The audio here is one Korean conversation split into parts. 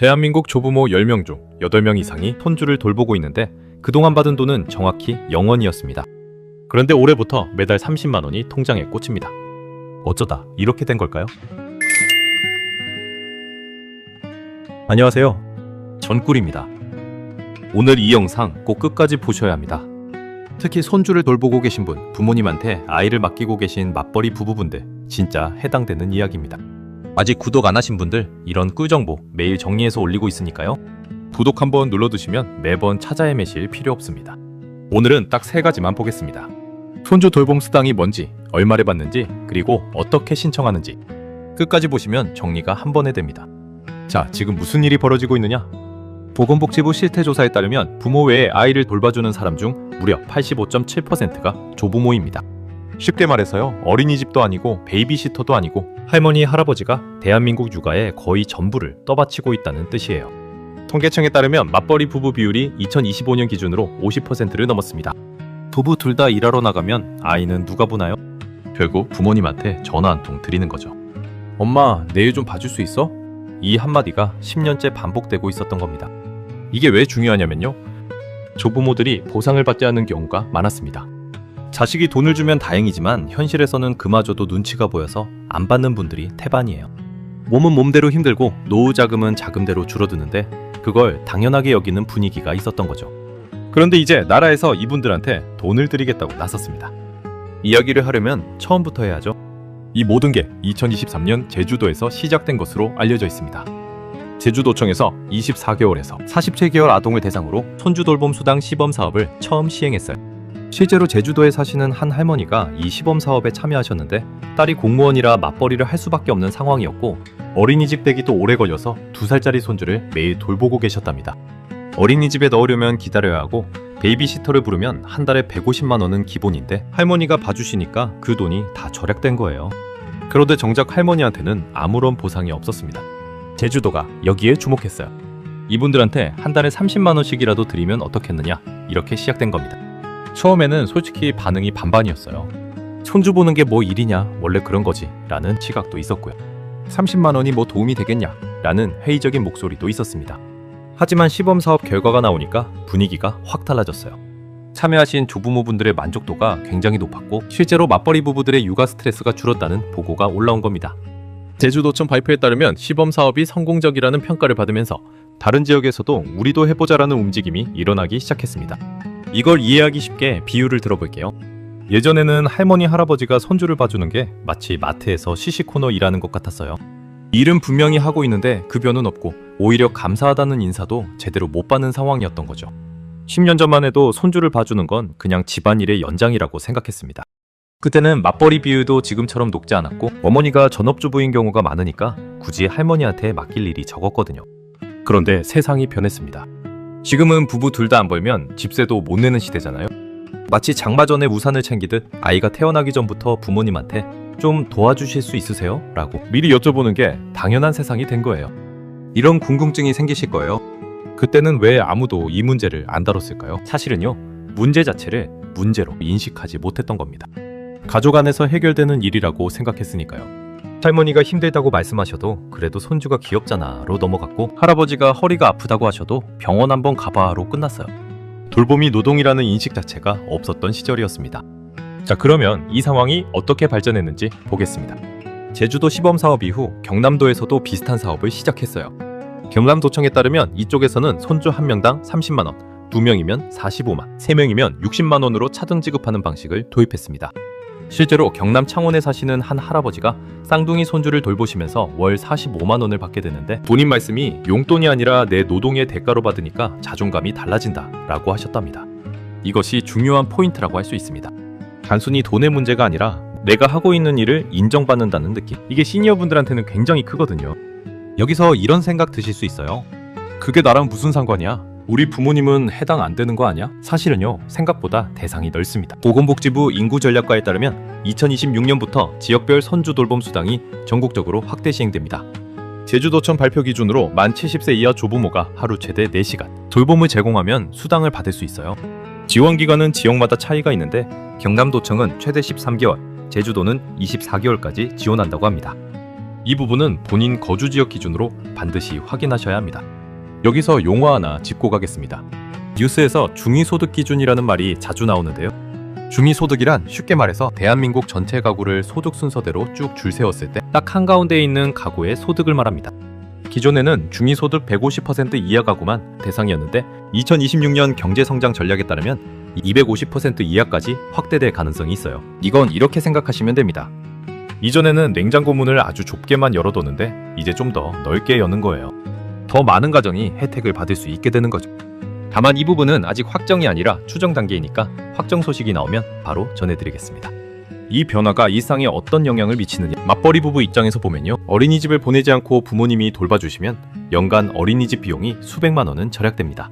대한민국 조부모 10명 중 8명 이상이 손주를 돌보고 있는데 그동안 받은 돈은 정확히 0원이었습니다. 그런데 올해부터 매달 30만 원이 통장에 꽂힙니다. 어쩌다 이렇게 된 걸까요? 안녕하세요. 전꿀입니다. 오늘 이 영상 꼭 끝까지 보셔야 합니다. 특히 손주를 돌보고 계신 분, 부모님한테 아이를 맡기고 계신 맞벌이 부부분들 진짜 해당되는 이야기입니다. 아직 구독 안 하신 분들 이런 꿀정보 매일 정리해서 올리고 있으니까요. 구독 한번 눌러두시면 매번 찾아 헤매실 필요 없습니다. 오늘은 딱 3가지만 보겠습니다. 손주 돌봄 수당이 뭔지, 얼마를 받는지, 그리고 어떻게 신청하는지 끝까지 보시면 정리가 한 번에 됩니다. 자, 지금 무슨 일이 벌어지고 있느냐? 보건복지부 실태조사에 따르면 부모 외에 아이를 돌봐주는 사람 중 무려 85.7%가 조부모입니다. 쉽게 말해서요, 어린이집도 아니고 베이비시터도 아니고 할머니, 할아버지가 대한민국 육아의 거의 전부를 떠받치고 있다는 뜻이에요. 통계청에 따르면 맞벌이 부부 비율이 2025년 기준으로 50%를 넘었습니다. 부부 둘 다 일하러 나가면 아이는 누가 보나요? 결국 부모님한테 전화 한 통 드리는 거죠. 엄마, 내일 좀 봐줄 수 있어? 이 한마디가 10년째 반복되고 있었던 겁니다. 이게 왜 중요하냐면요, 조부모들이 보상을 받지 않는 경우가 많았습니다. 자식이 돈을 주면 다행이지만 현실에서는 그마저도 눈치가 보여서 안 받는 분들이 태반이에요. 몸은 몸대로 힘들고 노후 자금은 자금대로 줄어드는데 그걸 당연하게 여기는 분위기가 있었던 거죠. 그런데 이제 나라에서 이분들한테 돈을 드리겠다고 나섰습니다. 이야기를 하려면 처음부터 해야죠. 이 모든 게 2023년 제주도에서 시작된 것으로 알려져 있습니다. 제주도청에서 24개월에서 47개월 아동을 대상으로 손주 돌봄 수당 시범 사업을 처음 시행했어요. 실제로 제주도에 사시는 한 할머니가 이 시범 사업에 참여하셨는데 딸이 공무원이라 맞벌이를 할 수밖에 없는 상황이었고 어린이집 되기도 오래 걸려서 2살짜리 손주를 매일 돌보고 계셨답니다. 어린이집에 넣으려면 기다려야 하고 베이비시터를 부르면 한 달에 150만 원은 기본인데 할머니가 봐주시니까 그 돈이 다 절약된 거예요. 그런데 정작 할머니한테는 아무런 보상이 없었습니다. 제주도가 여기에 주목했어요. 이분들한테 한 달에 30만 원씩이라도 드리면 어떻겠느냐, 이렇게 시작된 겁니다. 처음에는 솔직히 반응이 반반이었어요. 손주 보는 게 뭐 일이냐, 원래 그런 거지 라는 시각도 있었고요. 30만 원이 뭐 도움이 되겠냐 라는 회의적인 목소리도 있었습니다. 하지만 시범사업 결과가 나오니까 분위기가 확 달라졌어요. 참여하신 조부모분들의 만족도가 굉장히 높았고 실제로 맞벌이 부부들의 육아 스트레스가 줄었다는 보고가 올라온 겁니다. 제주도청 발표에 따르면 시범사업이 성공적이라는 평가를 받으면서 다른 지역에서도 우리도 해보자라는 움직임이 일어나기 시작했습니다. 이걸 이해하기 쉽게 비유를 들어볼게요. 예전에는 할머니, 할아버지가 손주를 봐주는 게 마치 마트에서 시시코너 일하는 것 같았어요. 일은 분명히 하고 있는데 급여는 없고 오히려 감사하다는 인사도 제대로 못 받는 상황이었던 거죠. 10년 전만 해도 손주를 봐주는 건 그냥 집안일의 연장이라고 생각했습니다. 그때는 맞벌이 비율도 지금처럼 높지 않았고 어머니가 전업주부인 경우가 많으니까 굳이 할머니한테 맡길 일이 적었거든요. 그런데 세상이 변했습니다. 지금은 부부 둘 다 안 벌면 집세도 못 내는 시대잖아요. 마치 장마 전에 우산을 챙기듯 아이가 태어나기 전부터 부모님한테 좀 도와주실 수 있으세요? 라고 미리 여쭤보는 게 당연한 세상이 된 거예요. 이런 궁금증이 생기실 거예요. 그때는 왜 아무도 이 문제를 안 다뤘을까요? 사실은요, 문제 자체를 문제로 인식하지 못했던 겁니다. 가족 안에서 해결되는 일이라고 생각했으니까요. 할머니가 힘들다고 말씀하셔도 그래도 손주가 귀엽잖아 로 넘어갔고 할아버지가 허리가 아프다고 하셔도 병원 한번 가봐로 끝났어요. 돌봄이 노동이라는 인식 자체가 없었던 시절이었습니다. 자, 그러면 이 상황이 어떻게 발전했는지 보겠습니다. 제주도 시범사업 이후 경남도에서도 비슷한 사업을 시작했어요. 경남도청에 따르면 이쪽에서는 손주 1명당 30만 원, 2명이면 45만, 3명이면 60만 원으로 차등 지급하는 방식을 도입했습니다. 실제로 경남 창원에 사시는 한 할아버지가 쌍둥이 손주를 돌보시면서 월 45만 원을 받게 되는데 본인 말씀이 용돈이 아니라 내 노동의 대가로 받으니까 자존감이 달라진다 라고 하셨답니다. 이것이 중요한 포인트라고 할 수 있습니다. 단순히 돈의 문제가 아니라 내가 하고 있는 일을 인정받는다는 느낌, 이게 시니어분들한테는 굉장히 크거든요. 여기서 이런 생각 드실 수 있어요. 그게 나랑 무슨 상관이야? 우리 부모님은 해당 안 되는 거 아니야? 사실은요, 생각보다 대상이 넓습니다. 보건복지부 인구전략과에 따르면 2026년부터 지역별 손주 돌봄 수당이 전국적으로 확대 시행됩니다. 제주도청 발표 기준으로 만 70세 이하 조부모가 하루 최대 4시간 돌봄을 제공하면 수당을 받을 수 있어요. 지원 기간은 지역마다 차이가 있는데 경남도청은 최대 13개월, 제주도는 24개월까지 지원한다고 합니다. 이 부분은 본인 거주 지역 기준으로 반드시 확인하셔야 합니다. 여기서 용어 하나 짚고 가겠습니다. 뉴스에서 중위소득 기준이라는 말이 자주 나오는데요. 중위소득이란 쉽게 말해서 대한민국 전체 가구를 소득 순서대로 쭉 줄 세웠을 때 딱 한가운데에 있는 가구의 소득을 말합니다. 기존에는 중위소득 150% 이하 가구만 대상이었는데 2026년 경제성장 전략에 따르면 250% 이하까지 확대될 가능성이 있어요. 이건 이렇게 생각하시면 됩니다. 이전에는 냉장고 문을 아주 좁게만 열어뒀는데 이제 좀 더 넓게 여는 거예요. 더 많은 가정이 혜택을 받을 수 있게 되는 거죠. 다만 이 부분은 아직 확정이 아니라 추정 단계이니까 확정 소식이 나오면 바로 전해드리겠습니다. 이 변화가 일상에 어떤 영향을 미치느냐. 맞벌이 부부 입장에서 보면요. 어린이집을 보내지 않고 부모님이 돌봐주시면 연간 어린이집 비용이 수백만 원은 절약됩니다.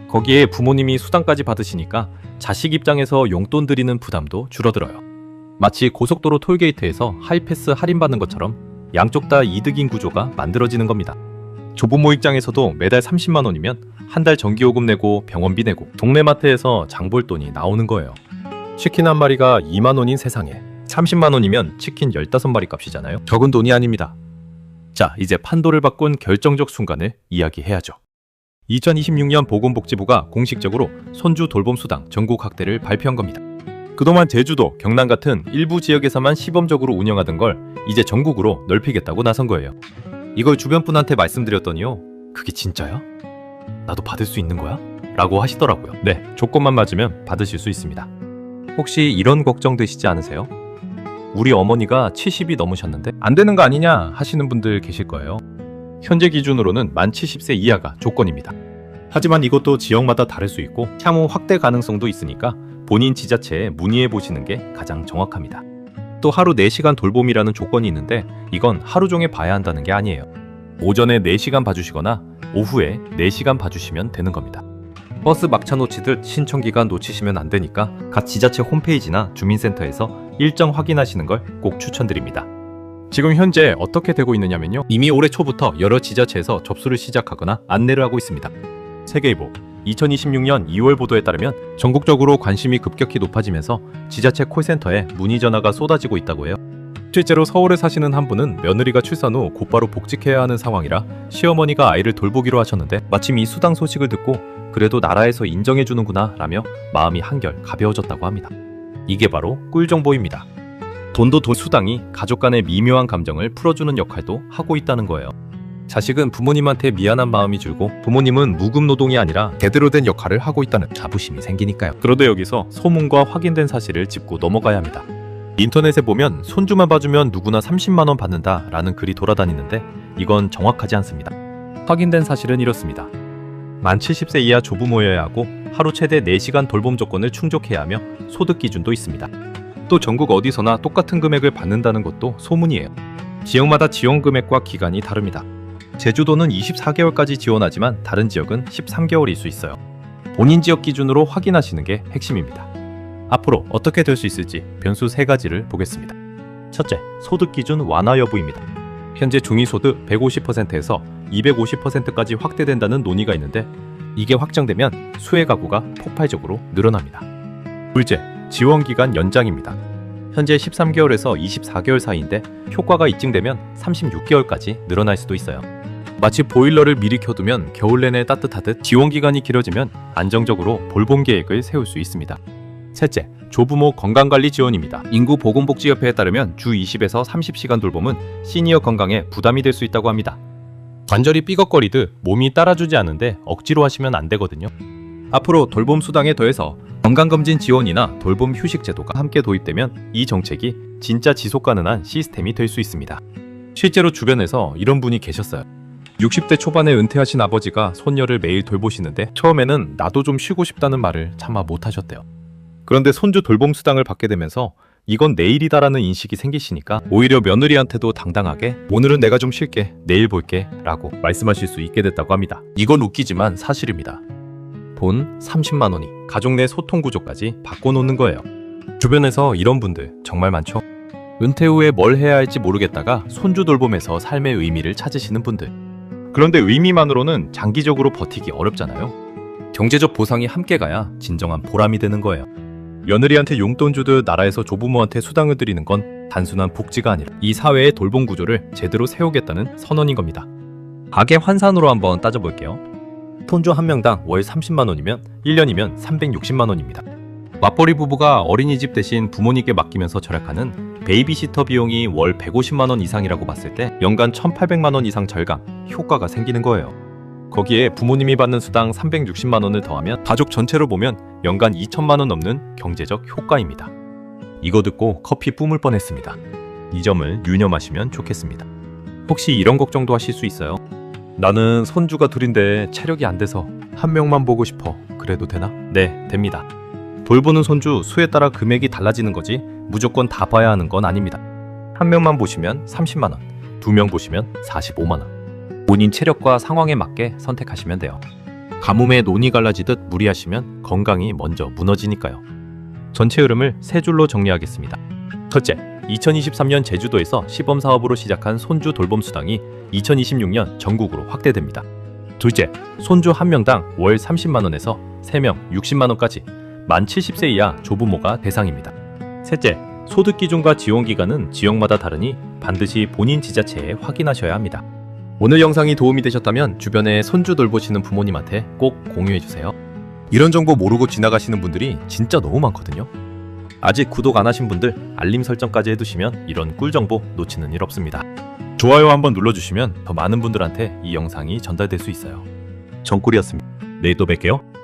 거기에 부모님이 수당까지 받으시니까 자식 입장에서 용돈 드리는 부담도 줄어들어요. 마치 고속도로 톨게이트에서 하이패스 할인받는 것처럼 양쪽 다 이득인 구조가 만들어지는 겁니다. 조부모 입장에서도 매달 30만 원이면 한 달 전기요금 내고 병원비 내고 동네 마트에서 장볼 돈이 나오는 거예요. 치킨 한 마리가 2만 원인 세상에 30만 원이면 치킨 15마리 값이잖아요. 적은 돈이 아닙니다. 자, 이제 판도를 바꾼 결정적 순간을 이야기해야죠. 2026년 보건복지부가 공식적으로 손주 돌봄 수당 전국 확대를 발표한 겁니다. 그동안 제주도, 경남 같은 일부 지역에서만 시범적으로 운영하던 걸 이제 전국으로 넓히겠다고 나선 거예요. 이걸 주변 분한테 말씀드렸더니요. 그게 진짜야? 나도 받을 수 있는 거야? 라고 하시더라고요. 네, 조건만 맞으면 받으실 수 있습니다. 혹시 이런 걱정 되시지 않으세요? 우리 어머니가 70이 넘으셨는데 안 되는 거 아니냐 하시는 분들 계실 거예요. 현재 기준으로는 만 70세 이하가 조건입니다. 하지만 이것도 지역마다 다를 수 있고 향후 확대 가능성도 있으니까 본인 지자체에 문의해 보시는 게 가장 정확합니다. 또 하루 4시간 돌봄이라는 조건이 있는데 이건 하루 종일 봐야 한다는 게 아니에요. 오전에 4시간 봐주시거나 오후에 4시간 봐주시면 되는 겁니다. 버스 막차 놓치듯 신청 기간 놓치시면 안 되니까 각 지자체 홈페이지나 주민센터에서 일정 확인하시는 걸 꼭 추천드립니다. 지금 현재 어떻게 되고 있느냐면요. 이미 올해 초부터 여러 지자체에서 접수를 시작하거나 안내를 하고 있습니다. 세계일보 2026년 2월 보도에 따르면 전국적으로 관심이 급격히 높아지면서 지자체 콜센터에 문의 전화가 쏟아지고 있다고 해요. 실제로 서울에 사시는 한 분은 며느리가 출산 후 곧바로 복직해야 하는 상황이라 시어머니가 아이를 돌보기로 하셨는데 마침 이 수당 소식을 듣고 그래도 나라에서 인정해주는구나 라며 마음이 한결 가벼워졌다고 합니다. 이게 바로 꿀정보입니다. 돈도 돈 수당이 가족 간의 미묘한 감정을 풀어주는 역할도 하고 있다는 거예요. 자식은 부모님한테 미안한 마음이 줄고 부모님은 무급 노동이 아니라 제대로 된 역할을 하고 있다는 자부심이 생기니까요. 그런데 여기서 소문과 확인된 사실을 짚고 넘어가야 합니다. 인터넷에 보면 손주만 봐주면 누구나 30만 원 받는다 라는 글이 돌아다니는데 이건 정확하지 않습니다. 확인된 사실은 이렇습니다. 만 70세 이하 조부모여야 하고 하루 최대 4시간 돌봄 조건을 충족해야 하며 소득 기준도 있습니다. 또 전국 어디서나 똑같은 금액을 받는다는 것도 소문이에요. 지역마다 지원 금액과 기간이 다릅니다. 제주도는 24개월까지 지원하지만 다른 지역은 13개월일 수 있어요. 본인 지역 기준으로 확인하시는 게 핵심입니다. 앞으로 어떻게 될 수 있을지 변수 3가지를 보겠습니다. 첫째, 소득 기준 완화 여부입니다. 현재 중위소득 150%에서 250%까지 확대된다는 논의가 있는데 이게 확정되면 수혜 가구가 폭발적으로 늘어납니다. 둘째, 지원 기간 연장입니다. 현재 13개월에서 24개월 사이인데 효과가 입증되면 36개월까지 늘어날 수도 있어요. 마치 보일러를 미리 켜두면 겨울 내내 따뜻하듯 지원 기간이 길어지면 안정적으로 돌봄 계획을 세울 수 있습니다. 셋째, 조부모 건강관리 지원입니다. 인구보건복지협회에 따르면 주 20에서 30시간 돌봄은 시니어 건강에 부담이 될 수 있다고 합니다. 관절이 삐걱거리듯 몸이 따라주지 않는데 억지로 하시면 안 되거든요. 앞으로 돌봄 수당에 더해서 건강검진 지원이나 돌봄 휴식 제도가 함께 도입되면 이 정책이 진짜 지속 가능한 시스템이 될 수 있습니다. 실제로 주변에서 이런 분이 계셨어요. 60대 초반에 은퇴하신 아버지가 손녀를 매일 돌보시는데 처음에는 나도 좀 쉬고 싶다는 말을 차마 못하셨대요. 그런데 손주 돌봄 수당을 받게 되면서 이건 내일이다라는 인식이 생기시니까 오히려 며느리한테도 당당하게 오늘은 내가 좀 쉴게, 내일 볼게 라고 말씀하실 수 있게 됐다고 합니다. 이건 웃기지만 사실입니다. 돈 30만 원이 가족 내 소통 구조까지 바꿔놓는 거예요. 주변에서 이런 분들 정말 많죠. 은퇴 후에 뭘 해야 할지 모르겠다가 손주 돌봄에서 삶의 의미를 찾으시는 분들. 그런데 의미만으로는 장기적으로 버티기 어렵잖아요. 경제적 보상이 함께 가야 진정한 보람이 되는 거예요. 며느리한테 용돈 주듯 나라에서 조부모한테 수당을 드리는 건 단순한 복지가 아니라 이 사회의 돌봄 구조를 제대로 세우겠다는 선언인 겁니다. 가계 환산으로 한번 따져볼게요. 손주 한 명당 월 30만 원이면 1년이면 360만 원입니다. 맞벌이 부부가 어린이집 대신 부모님께 맡기면서 절약하는 베이비시터 비용이 월 150만 원 이상이라고 봤을 때 연간 1,800만 원 이상 절감, 효과가 생기는 거예요. 거기에 부모님이 받는 수당 360만 원을 더하면 가족 전체로 보면 연간 2천만 원 넘는 경제적 효과입니다. 이거 듣고 커피 뿜을 뻔했습니다. 이 점을 유념하시면 좋겠습니다. 혹시 이런 걱정도 하실 수 있어요. 나는 손주가 둘인데 체력이 안 돼서 한 명만 보고 싶어. 그래도 되나? 네, 됩니다. 돌보는 손주 수에 따라 금액이 달라지는 거지 무조건 다 봐야 하는 건 아닙니다. 한 명만 보시면 30만 원, 두 명 보시면 45만 원. 본인 체력과 상황에 맞게 선택하시면 돼요. 가뭄에 논이 갈라지듯 무리하시면 건강이 먼저 무너지니까요. 전체 흐름을 세 줄로 정리하겠습니다. 첫째, 2023년 제주도에서 시범 사업으로 시작한 손주 돌봄 수당이 2026년 전국으로 확대됩니다. 둘째, 손주 한 명당 월 30만 원에서 3명 60만 원까지 만 70세 이하 조부모가 대상입니다. 셋째, 소득 기준과 지원 기간은 지역마다 다르니 반드시 본인 지자체에 확인하셔야 합니다. 오늘 영상이 도움이 되셨다면 주변에 손주 돌보시는 부모님한테 꼭 공유해주세요. 이런 정보 모르고 지나가시는 분들이 진짜 너무 많거든요. 아직 구독 안 하신 분들 알림 설정까지 해두시면 이런 꿀정보 놓치는 일 없습니다. 좋아요 한번 눌러주시면 더 많은 분들한테 이 영상이 전달될 수 있어요. 정꿀이었습니다. 내일 또 뵐게요.